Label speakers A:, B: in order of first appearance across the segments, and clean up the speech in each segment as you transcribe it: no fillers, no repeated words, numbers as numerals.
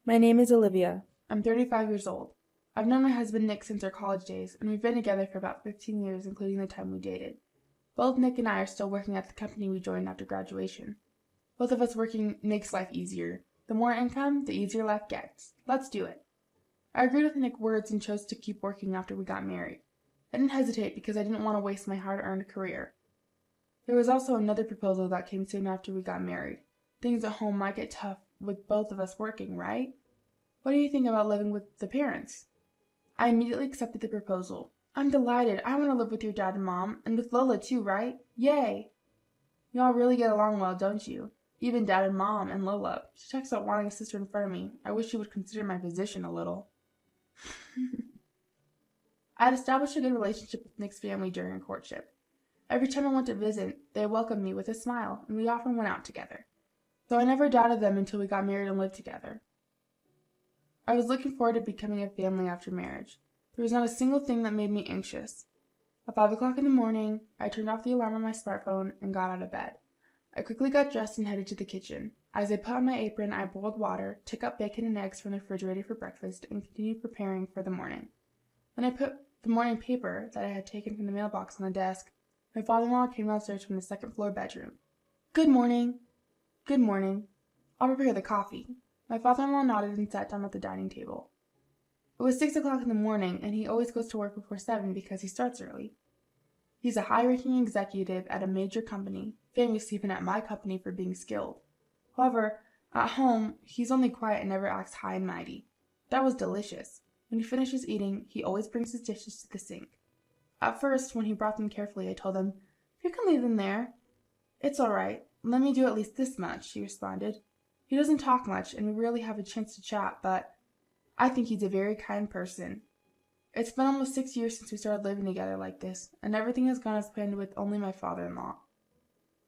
A: My name is Olivia.
B: I'm 35 years old. I've known my husband Nick since our college days, and we've been together for about 15 years, including the time we dated. Both Nick and I are still working at the company we joined after graduation. Both of us working makes life easier. The more income, the easier life gets. Let's do it. I agreed with Nick's words and chose to keep working after we got married. I didn't hesitate because I didn't want to waste my hard-earned career. There was also another proposal that came soon after we got married. Things at home might get tough with both of us working, right? What do you think about living with the parents? I immediately accepted the proposal. I'm delighted. I want to live with your dad and mom, and with Lola too, right? Yay! Y'all really get along well, don't you? Even dad and mom and Lola. She talks about wanting a sister in front of me. I wish she would consider my position a little. I had established a good relationship with Nick's family during our courtship. Every time I went to visit, they welcomed me with a smile, and we often went out together. So I never doubted them until we got married and lived together. I was looking forward to becoming a family after marriage. There was not a single thing that made me anxious. At 5 o'clock in the morning, I turned off the alarm on my smartphone and got out of bed. I quickly got dressed and headed to the kitchen. As I put on my apron, I boiled water, took out bacon and eggs from the refrigerator for breakfast, and continued preparing for the morning. When I put the morning paper that I had taken from the mailbox on the desk, my father-in-law came downstairs from the second-floor bedroom. "Good morning." "Good morning. I'll prepare the coffee." My father-in-law nodded and sat down at the dining table. It was 6 o'clock in the morning, and he always goes to work before 7 because he starts early. He's a high-ranking executive at a major company, famous even at my company for being skilled. However, at home, he's only quiet and never acts high and mighty. That was delicious. When he finishes eating, he always brings his dishes to the sink. At first, when he brought them carefully, I told him, "You can leave them there." "It's all right. Let me do at least this much," he responded. He doesn't talk much, and we rarely have a chance to chat, but I think he's a very kind person. It's been almost 6 years since we started living together like this, and everything has gone as planned with only my father-in-law.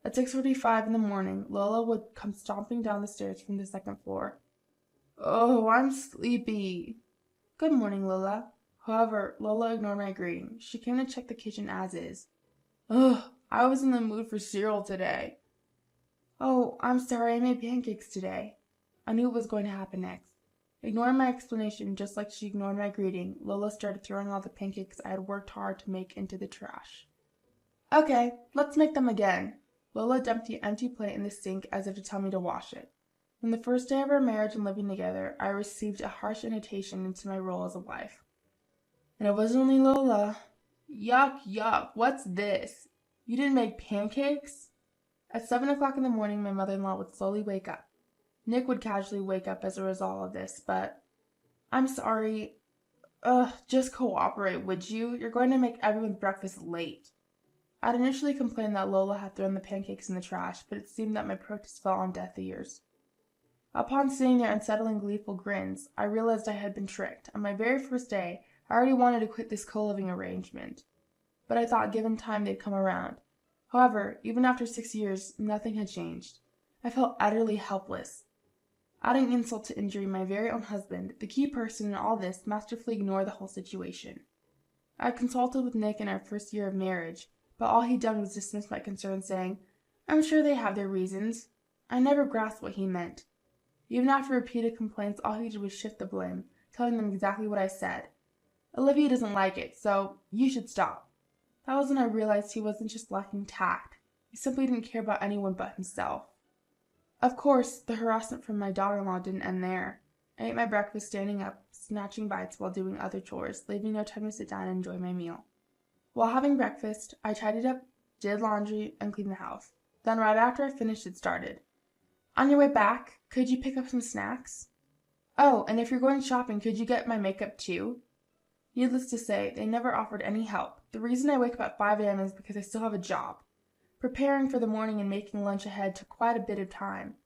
B: At 6:45 in the morning, Lola would come stomping down the stairs from the second floor. "Oh, I'm sleepy." "Good morning, Lola." However, Lola ignored my greeting. She came to check the kitchen as is. "Ugh, I was in the mood for cereal today." "Oh, I'm sorry, I made pancakes today." I knew what was going to happen next. Ignoring my explanation just like she ignored my greeting, Lola started throwing all the pancakes I had worked hard to make into the trash. "Okay, let's make them again." Lola dumped the empty plate in the sink as if to tell me to wash it. From the first day of our marriage and living together, I received a harsh invitation into my role as a wife. And it wasn't only Lola. "Yuck, yuck, what's this? You didn't make pancakes?" At 7 o'clock in the morning, my mother-in-law would slowly wake up. Nick would casually wake up as a result of this, but "I'm sorry. Just cooperate, would you? You're going to make everyone's breakfast late." I'd initially complained that Lola had thrown the pancakes in the trash, but it seemed that my protest fell on deaf ears. Upon seeing their unsettling, gleeful grins, I realized I had been tricked. On my very first day, I already wanted to quit this co-living arrangement, but I thought given time they'd come around. However, even after 6 years, nothing had changed. I felt utterly helpless. Adding insult to injury, my very own husband, the key person in all this, masterfully ignored the whole situation. I had consulted with Nick in our first year of marriage, but all he'd done was dismiss my concerns, saying, "I'm sure they have their reasons." I never grasped what he meant. Even after repeated complaints, all he did was shift the blame, telling them exactly what I said. "Olivia doesn't like it, so you should stop." That was when I realized he wasn't just lacking tact. He simply didn't care about anyone but himself. Of course, the harassment from my daughter-in-law didn't end there. I ate my breakfast standing up, snatching bites while doing other chores, leaving no time to sit down and enjoy my meal. While having breakfast, I tidied up, did laundry, and cleaned the house. Then right after I finished, it started. "On your way back, could you pick up some snacks? Oh, and if you're going shopping, could you get my makeup too?" Needless to say, they never offered any help. The reason I wake up at 5 a.m. is because I still have a job. Preparing for the morning and making lunch ahead took quite a bit of time.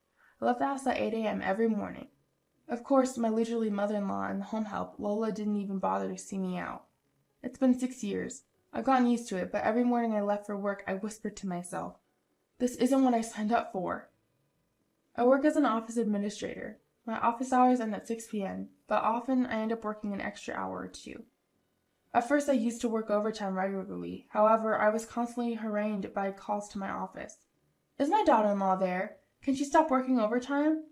B: I left the house at 8 a.m. every morning. Of course, my leisurely mother-in-law and the home help, Lola, didn't even bother to see me out. It's been 6 years. I've gotten used to it, but every morning I left for work, I whispered to myself, "This isn't what I signed up for." I work as an office administrator. My office hours end at 6 p.m., but often I end up working an extra hour or two. At first I used to work overtime regularly. However, I was constantly harangued by calls to my office. "Is my daughter-in-law there? Can she stop working overtime?"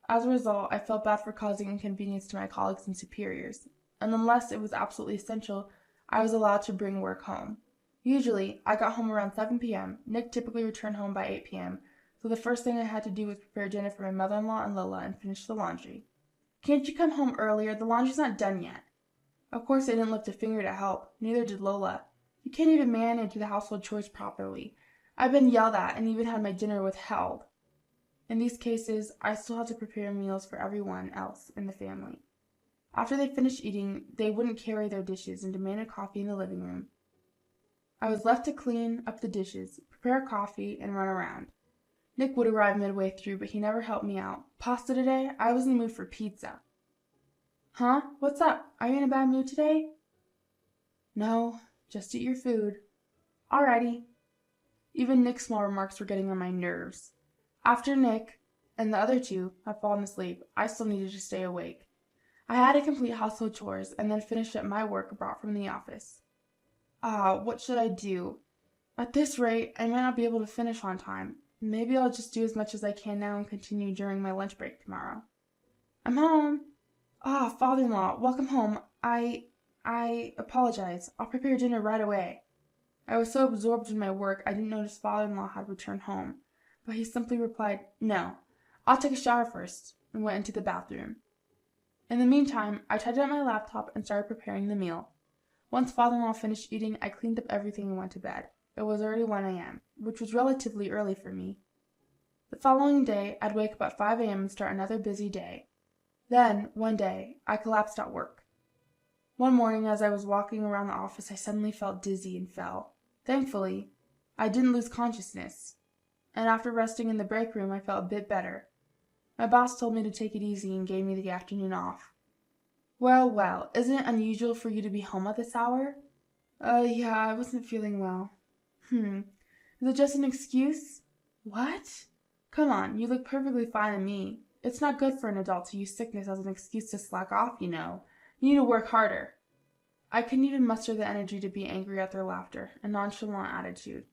B: As a result, I felt bad for causing inconvenience to my colleagues and superiors, and unless it was absolutely essential, I was allowed to bring work home. Usually, I got home around 7 p.m. Nick typically returned home by 8 p.m., so the first thing I had to do was prepare dinner for my mother-in-law and Lola and finish the laundry. "Can't you come home earlier? The laundry's not done yet." Of course, I didn't lift a finger to help. Neither did Lola. You can't even manage the household chores properly. I've been yelled at and even had my dinner withheld. In these cases, I still had to prepare meals for everyone else in the family. After they finished eating, they wouldn't carry their dishes and demanded coffee in the living room. I was left to clean up the dishes, prepare coffee, and run around. Nick would arrive midway through, but he never helped me out. "Pasta today? I was in the mood for pizza." "Huh? What's up? Are you in a bad mood today?" "No, just eat your food." "Alrighty." Even Nick's small remarks were getting on my nerves. After Nick and the other two had fallen asleep, I still needed to stay awake. I had to complete household chores and then finish up my work brought from the office. What should I do? At this rate, I might not be able to finish on time. Maybe I'll just do as much as I can now and continue during my lunch break tomorrow. "I'm home." Father-in-law, welcome home. I apologize. I'll prepare dinner right away." I was so absorbed in my work I didn't notice father-in-law had returned home, but he simply replied, "No, I'll take a shower first," and went into the bathroom. In the meantime, I tidied up my laptop and started preparing the meal. Once father-in-law finished eating, I cleaned up everything and went to bed. It was already 1 a.m., which was relatively early for me. The following day, I'd wake up at 5 a.m. and start another busy day. Then, one day, I collapsed at work. One morning, as I was walking around the office, I suddenly felt dizzy and fell. Thankfully, I didn't lose consciousness, and after resting in the break room, I felt a bit better. My boss told me to take it easy and gave me the afternoon off. Well, isn't it unusual for you to be home at this hour?" Yeah, I wasn't feeling well." Is it just an excuse?" "What? Come on, you look perfectly fine to me. It's not good for an adult to use sickness as an excuse to slack off, you know. You need to work harder." I couldn't even muster the energy to be angry at their laughter and nonchalant attitude.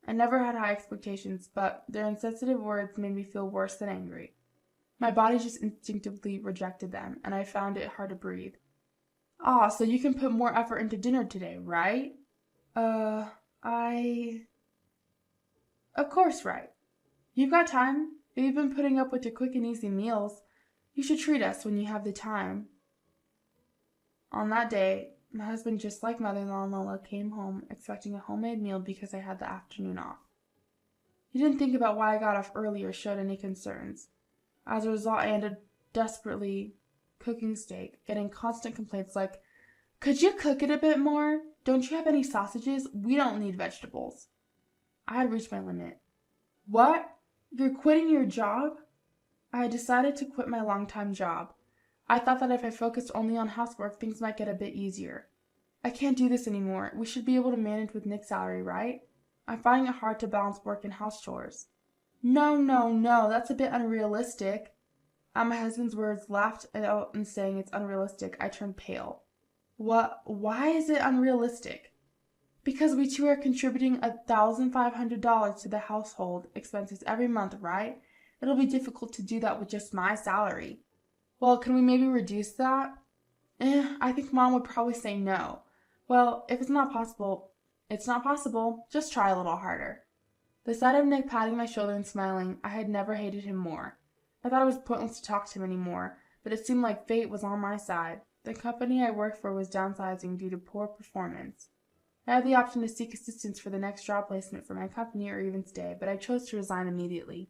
B: I never had high expectations, but their insensitive words made me feel worse than angry. My body just instinctively rejected them, and I found it hard to breathe. So you can put more effort into dinner today, right?" Of course, right. You've got time. You've been putting up with your quick and easy meals. You should treat us when you have the time." On that day, my husband, just like mother-in-law and Lola, came home expecting a homemade meal because I had the afternoon off. He didn't think about why I got off early or showed any concerns. As a result, I ended desperately cooking steak, getting constant complaints like, "Could you cook it a bit more? Don't you have any sausages? We don't need vegetables." I had reached my limit. "What? You're quitting your job?" I had decided to quit my long-time job. I thought that if I focused only on housework, things might get a bit easier. "I can't do this anymore. We should be able to manage with Nick's salary, right? I'm finding it hard to balance work and house chores." No, that's a bit unrealistic." At my husband's words, laughed out and saying it's unrealistic, I turned pale. "What? Why is it unrealistic?" "Because we two are contributing $1,500 to the household expenses every month, right? It'll be difficult to do that with just my salary." "Well, can we maybe reduce that?" I think Mom would probably say no." "Well, if it's not possible, it's not possible. Just try a little harder." The sight of Nick patting my shoulder and smiling, I had never hated him more. I thought it was pointless to talk to him anymore, but it seemed like fate was on my side. The company I worked for was downsizing due to poor performance. I had the option to seek assistance for the next job placement for my company or even stay, but I chose to resign immediately.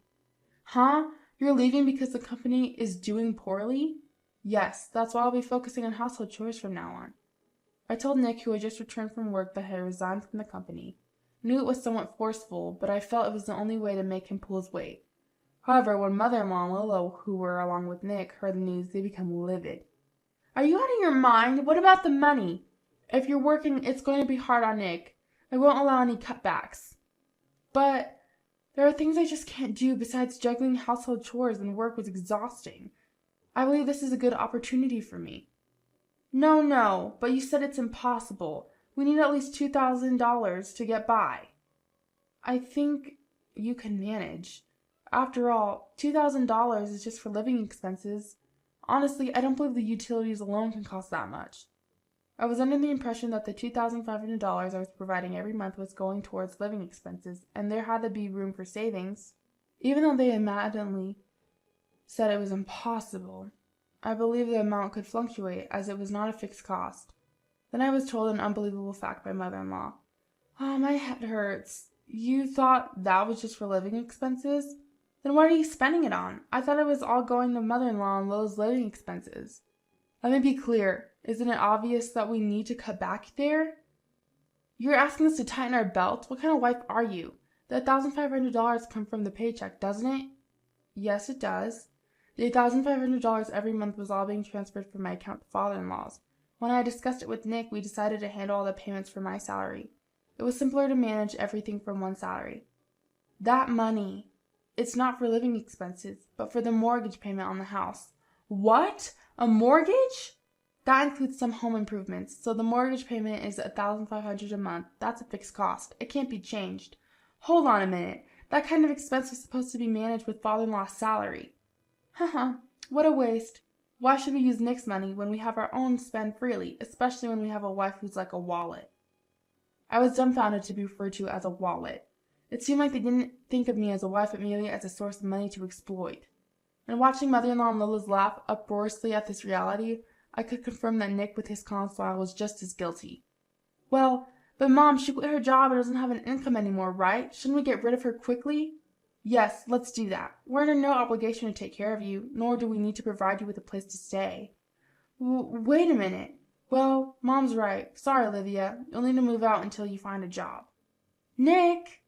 B: "Huh? You're leaving because the company is doing poorly?" "Yes, that's why I'll be focusing on household chores from now on." I told Nick, who had just returned from work, that I had resigned from the company. I knew it was somewhat forceful, but I felt it was the only way to make him pull his weight. However, when mother-in-law and Lola, who were along with Nick, heard the news, they became livid. "Are you out of your mind? What about the money? If you're working, it's going to be hard on Nick. I won't allow any cutbacks." "But there are things I just can't do. Besides, juggling household chores and work was exhausting. I believe this is a good opportunity for me." No, but you said it's impossible. We need at least $2,000 to get by." "I think you can manage. After all, $2,000 is just for living expenses. Honestly, I don't believe the utilities alone can cost that much. I was under the impression that the $2,500 I was providing every month was going towards living expenses, and there had to be room for savings. Even though they adamantly said it was impossible, I believed the amount could fluctuate, as it was not a fixed cost. Then I was told an unbelievable fact by mother-in-law. Oh, my head hurts. You thought that was just for living expenses? Then what are you spending it on? I thought it was all going to mother-in-law and Lowe's living expenses. Let me be clear. Isn't it obvious that we need to cut back there? You're asking us to tighten our belts? What kind of wife are you? The $1,500 come from the paycheck, doesn't it? Yes, it does. The $1,500 every month was all being transferred from my account to father-in-law's. When I discussed it with Nick, we decided to handle all the payments from my salary. It was simpler to manage everything from one salary. That money, it's not for living expenses, but for the mortgage payment on the house. What? A mortgage? That includes some home improvements, so the mortgage payment is $1,500 a month. That's a fixed cost. It can't be changed. Hold on a minute. That kind of expense was supposed to be managed with father-in-law's salary. Haha, what a waste. Why should we use Nick's money when we have our own to spend freely, especially when we have a wife who's like a wallet? I was dumbfounded to be referred to as a wallet. It seemed like they didn't think of me as a wife, but merely as a source of money to exploit. And watching mother-in-law and Lola's laugh uproariously at this reality, I could confirm that Nick with his calm smile was just as guilty. Well, but Mom, she quit her job and doesn't have an income anymore, right? Shouldn't we get rid of her quickly? Yes, let's do that. We're under no obligation to take care of you, nor do we need to provide you with a place to stay. Wait a minute. Well, Mom's right. Sorry, Olivia. You'll need to move out until you find a job. Nick!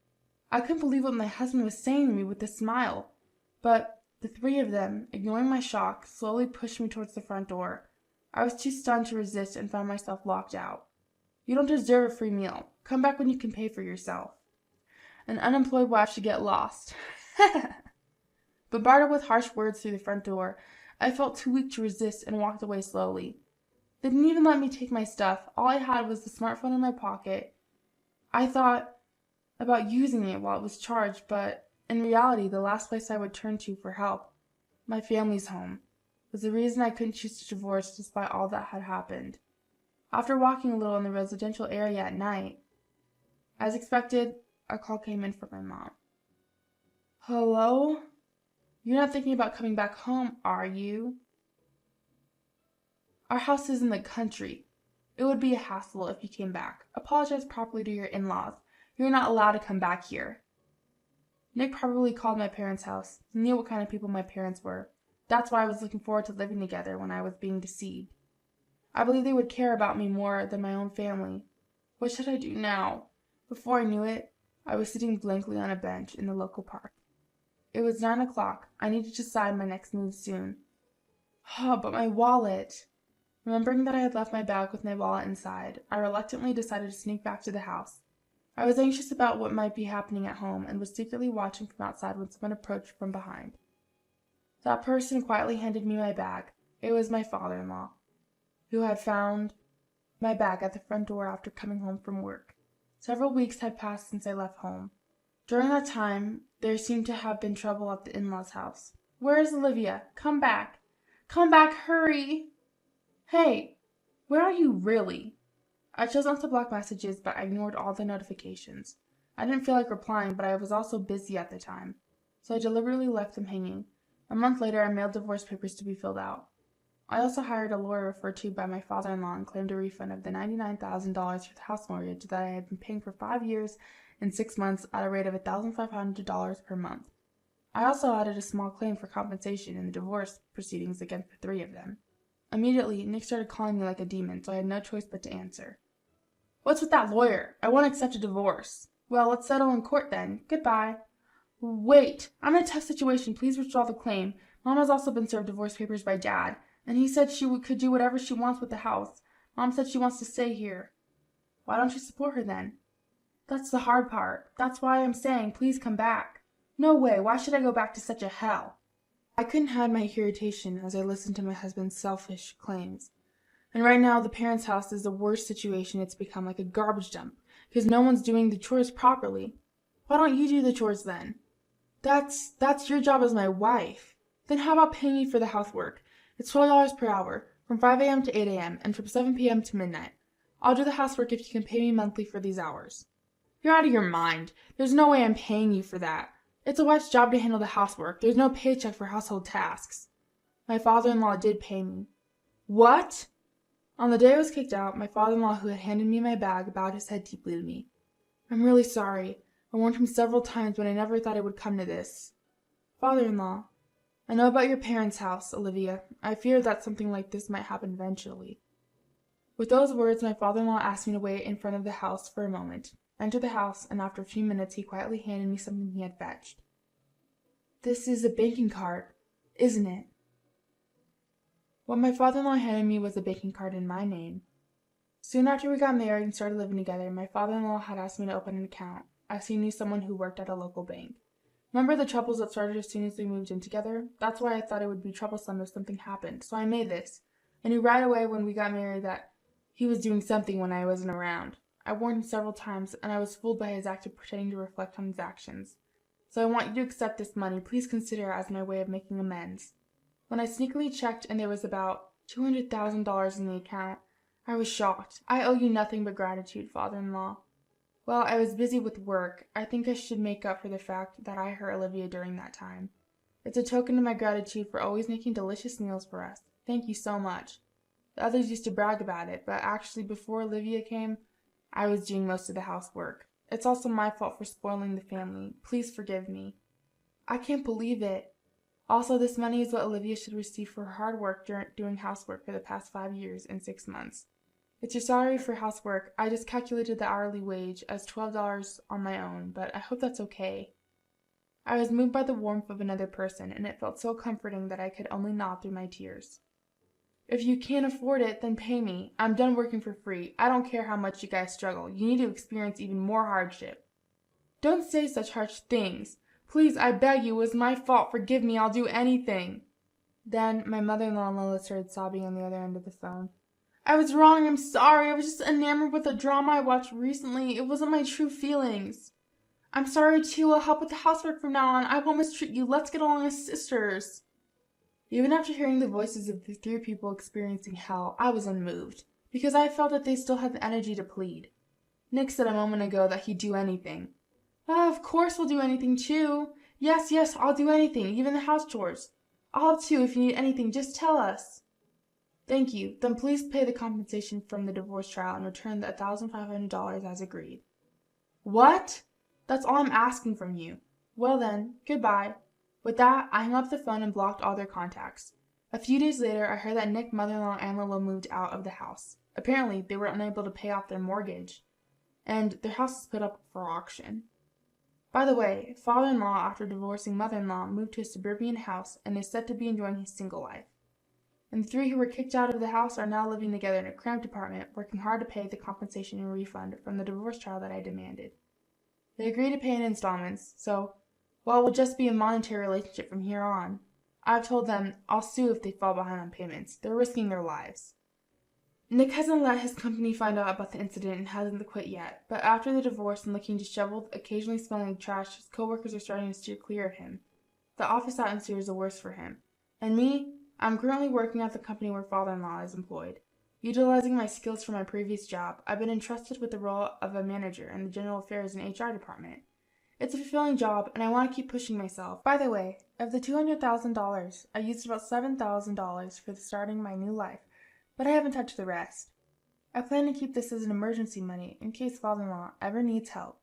B: I couldn't believe what my husband was saying to me with a smile. But the three of them, ignoring my shock, slowly pushed me towards the front door. I was too stunned to resist and found myself locked out. You don't deserve a free meal. Come back when you can pay for yourself. An unemployed wife should get lost. Bombarded with harsh words through the front door, I felt too weak to resist and walked away slowly. They didn't even let me take my stuff. All I had was the smartphone in my pocket. I thought about using it while it was charged, but in reality, the last place I would turn to for help, my family's home, was the reason I couldn't choose to divorce despite all that had happened. After walking a little in the residential area at night, as expected, a call came in from my mom. Hello? You're not thinking about coming back home, are you? Our house is in the country. It would be a hassle if you came back. Apologize properly to your in-laws. You're not allowed to come back here. Nick probably called my parents' house. He knew what kind of people my parents were. That's why I was looking forward to living together when I was being deceived. I believed they would care about me more than my own family. What should I do now? Before I knew it, I was sitting blankly on a bench in the local park. It was 9 o'clock. I needed to decide my next move soon. Oh, but my wallet! Remembering that I had left my bag with my wallet inside, I reluctantly decided to sneak back to the house. I was anxious about what might be happening at home and was secretly watching from outside when someone approached from behind. That person quietly handed me my bag. It was my father-in-law, who had found my bag at the front door after coming home from work. Several weeks had passed since I left home. During that time, there seemed to have been trouble at the in-laws' house. Where is Olivia? Come back! Come back, hurry! Hey, where are you really? I chose not to block messages, but I ignored all the notifications. I didn't feel like replying, but I was also busy at the time, so I deliberately left them hanging. A month later, I mailed divorce papers to be filled out. I also hired a lawyer referred to by my father-in-law and claimed a refund of the $99,000 for the house mortgage that I had been paying for 5 years and 6 months at a rate of $1,500 per month. I also added a small claim for compensation in the divorce proceedings against the three of them. Immediately, Nick started calling me like a demon, so I had no choice but to answer. What's with that lawyer? I won't accept a divorce. Well, let's settle in court then. Goodbye. Wait, I'm in a tough situation. Please withdraw the claim. Mom has also been served divorce papers by Dad, and he said she could do whatever she wants with the house. Mom said she wants to stay here. Why don't you support her then? That's the hard part. That's why I'm saying please come back. No way. Why should I go back to such a hell? I couldn't hide my irritation as I listened to my husband's selfish claims. And right now, the parents' house is the worst situation. It's become like a garbage dump because no one's doing the chores properly. Why don't you do the chores then? That's your job as my wife. Then how about paying me for the housework? It's $12 per hour, from 5 a.m. to 8 a.m., and from 7 p.m. to midnight. I'll do the housework if you can pay me monthly for these hours. You're out of your mind. There's no way I'm paying you for that. It's a wife's job to handle the housework. There's no paycheck for household tasks. My father-in-law did pay me. What? On the day I was kicked out, my father-in-law, who had handed me my bag, bowed his head deeply to me. I'm really sorry. I warned him several times, but I never thought it would come to this. Father-in-law, I know about your parents' house, Olivia. I feared that something like this might happen eventually. With those words, my father-in-law asked me to wait in front of the house for a moment. I entered the house, and after a few minutes he quietly handed me something he had fetched. This is a banking card, isn't it? What my father-in-law handed me was a banking card in my name. Soon after we got married and started living together, my father-in-law had asked me to open an account, as he knew someone who worked at a local bank. Remember the troubles that started as soon as we moved in together? That's why I thought it would be troublesome if something happened, so I made this. I knew right away when we got married that he was doing something when I wasn't around. I warned him several times, and I was fooled by his act of pretending to reflect on his actions. So I want you to accept this money. Please consider it as my way of making amends. When I sneakily checked and there was about $200,000 in the account, I was shocked. I owe you nothing but gratitude, father-in-law. Well, I was busy with work. I think I should make up for the fact that I hurt Olivia during that time. It's a token of my gratitude for always making delicious meals for us. Thank you so much. The others used to brag about it, but actually before Olivia came, I was doing most of the housework. It's also my fault for spoiling the family. Please forgive me. I can't believe it. Also, this money is what Olivia should receive for her hard work doing housework for the past 5 years and 6 months. It's your salary for housework. I just calculated the hourly wage as $12 on my own, but I hope that's okay. I was moved by the warmth of another person, and it felt so comforting that I could only nod through my tears. If you can't afford it, then pay me. I'm done working for free. I don't care how much you guys struggle. You need to experience even more hardship. Don't say such harsh things. Please, I beg you, it was my fault. Forgive me. I'll do anything. Then my mother-in-law Lola started sobbing on the other end of the phone. I was wrong. I'm sorry. I was just enamored with a drama I watched recently. It wasn't my true feelings. I'm sorry too. I'll help with the housework from now on. I won't mistreat you. Let's get along as sisters. Even after hearing the voices of the 3 people experiencing hell, I was unmoved, because I felt that they still had the energy to plead. Nick said a moment ago that he'd do anything. Oh, of course we'll do anything too. Yes, I'll do anything, even the house chores. I'll help too if you need anything. Just tell us. Thank you. Then please pay the compensation from the divorce trial and return the $1,500 as agreed. What? That's all I'm asking from you. Well then, goodbye. With that, I hung up the phone and blocked all their contacts. A few days later, I heard that Nick's mother-in-law and Lola moved out of the house. Apparently, they were unable to pay off their mortgage, and their house was put up for auction. By the way, father-in-law, after divorcing mother-in-law, moved to a suburban house and is said to be enjoying his single life. And the 3 who were kicked out of the house are now living together in a cramped apartment, working hard to pay the compensation and refund from the divorce trial that I demanded. They agreed to pay in installments, so, well, it will just be a monetary relationship from here on. I've told them I'll sue if they fall behind on payments. They're risking their lives. Nick hasn't let his company find out about the incident and hasn't quit yet, but after the divorce and looking disheveled, occasionally smelling like trash, his coworkers are starting to steer clear of him. The office atmosphere is the worst for him. And me? I'm currently working at the company where father-in-law is employed. Utilizing my skills from my previous job, I've been entrusted with the role of a manager in the general affairs and HR department. It's a fulfilling job, and I want to keep pushing myself. By the way, of the $200,000, I used about $7,000 for starting my new life, but I haven't touched the rest. I plan to keep this as an emergency money in case father-in-law ever needs help.